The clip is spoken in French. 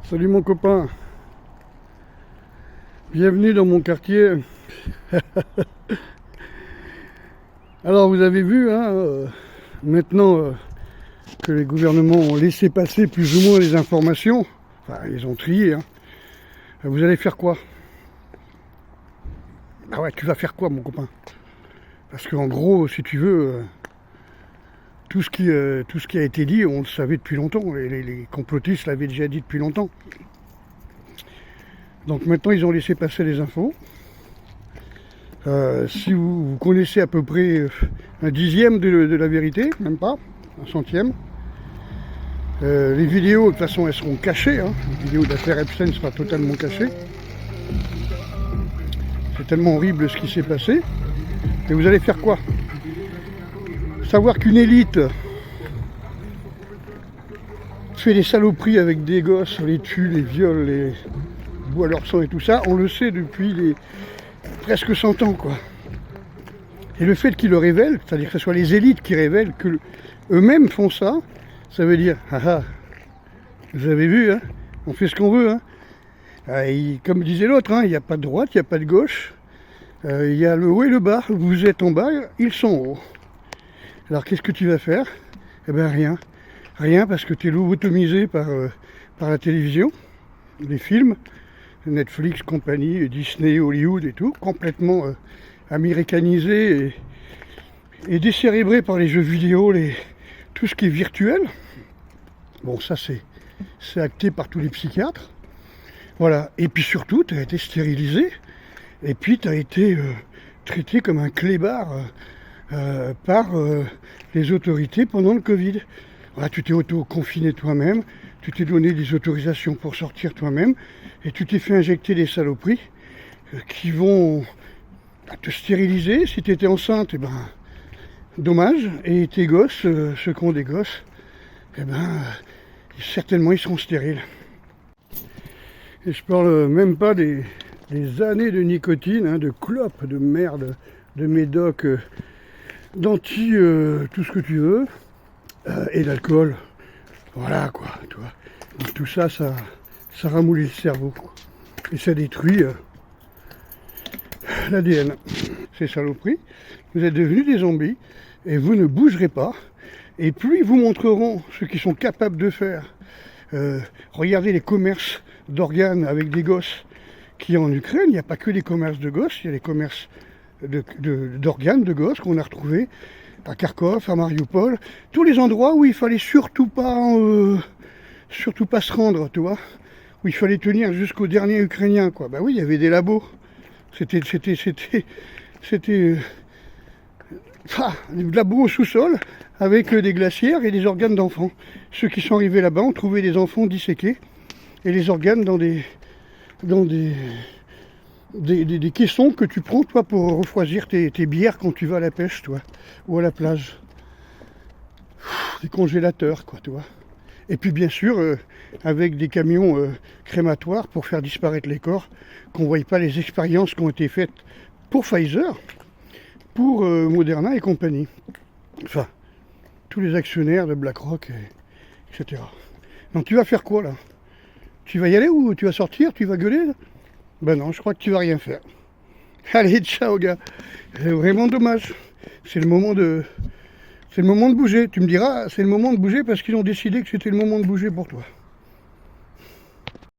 Salut mon copain, bienvenue dans mon quartier. Alors vous avez vu, maintenant que les gouvernements ont laissé passer plus ou moins les informations, enfin ils ont trié, vous allez faire quoi? Ah ouais, tu vas faire quoi mon copain? Parce qu'en gros, si tu veux, tout ce qui a été dit, on le savait depuis longtemps, les complotistes l'avaient déjà dit depuis longtemps. Donc maintenant ils ont laissé passer les infos. Si vous connaissez à peu près un dixième de la vérité, même pas, un centième. Les vidéos de toute façon elles seront cachées, les vidéos d'affaire Epstein sera totalement cachée. C'est tellement horrible ce qui s'est passé. Et vous allez faire quoi? Savoir qu'une élite fait des saloperies avec des gosses, les tue, les viole, les boit leur sang et tout ça, on le sait depuis presque 100 ans quoi. Et le fait qu'ils le révèlent, c'est-à-dire que ce soit les élites qui révèlent que eux-mêmes font ça, ça veut dire, vous avez vu, on fait ce qu'on veut. Comme disait l'autre, il n'y a pas de droite, il n'y a pas de gauche, il y a le haut et le bas, vous êtes en bas, ils sont en haut. Alors qu'est-ce que tu vas faire? Eh bien rien. Rien parce que tu es lobotomisé par la télévision, les films, Netflix, compagnie, Disney, Hollywood et tout, complètement américanisé et décérébré par les jeux vidéo, tout ce qui est virtuel. Bon, ça c'est acté par tous les psychiatres. Voilà. Et puis surtout, tu as été stérilisé et puis tu as été traité comme un clébard par les autorités pendant le Covid. Voilà, tu t'es auto-confiné toi-même, tu t'es donné des autorisations pour sortir toi-même et tu t'es fait injecter des saloperies qui vont te stériliser. Si tu étais enceinte, dommage. Et tes gosses, ceux qui ont des gosses, certainement ils seront stériles. Et je parle même pas des années de nicotine, de clopes, de merde, de médoc, d'anti, tout ce que tu veux, et d'alcool. Voilà quoi, tu vois. Donc, tout ça, ça ramollit le cerveau, quoi. Et ça détruit l'ADN. Ces saloperies, vous êtes devenus des zombies et vous ne bougerez pas. Et plus ils vous montreront ce qu'ils sont capables de faire. Regardez les commerces d'organes avec des gosses qui en Ukraine. Il n'y a pas que des commerces de gosses, il y a des commerces d'organes de gosses qu'on a retrouvés à Kharkov, à Mariupol, tous les endroits où il fallait surtout pas se rendre, tu vois, où il fallait tenir jusqu'au dernier Ukrainien, quoi. Bah oui, il y avait des labos. C'était des labos au sous-sol avec des glacières et des organes d'enfants. Ceux qui sont arrivés là-bas ont trouvé des enfants disséqués et les organes dans des caissons que tu prends toi pour refroidir tes bières quand tu vas à la pêche, toi, ou à la plage. Des congélateurs, quoi, tu vois. Et puis bien sûr, avec des camions crématoires pour faire disparaître les corps, qu'on ne voie pas les expériences qui ont été faites pour Pfizer, pour Moderna et compagnie. Enfin, tous les actionnaires de BlackRock, etc. Donc tu vas faire quoi là? Tu vas y aller ou tu vas sortir? Tu vas gueuler là? Ben non, je crois que tu vas rien faire. Allez, ciao gars. C'est vraiment dommage. C'est le moment de bouger. Tu me diras, c'est le moment de bouger parce qu'ils ont décidé que c'était le moment de bouger pour toi.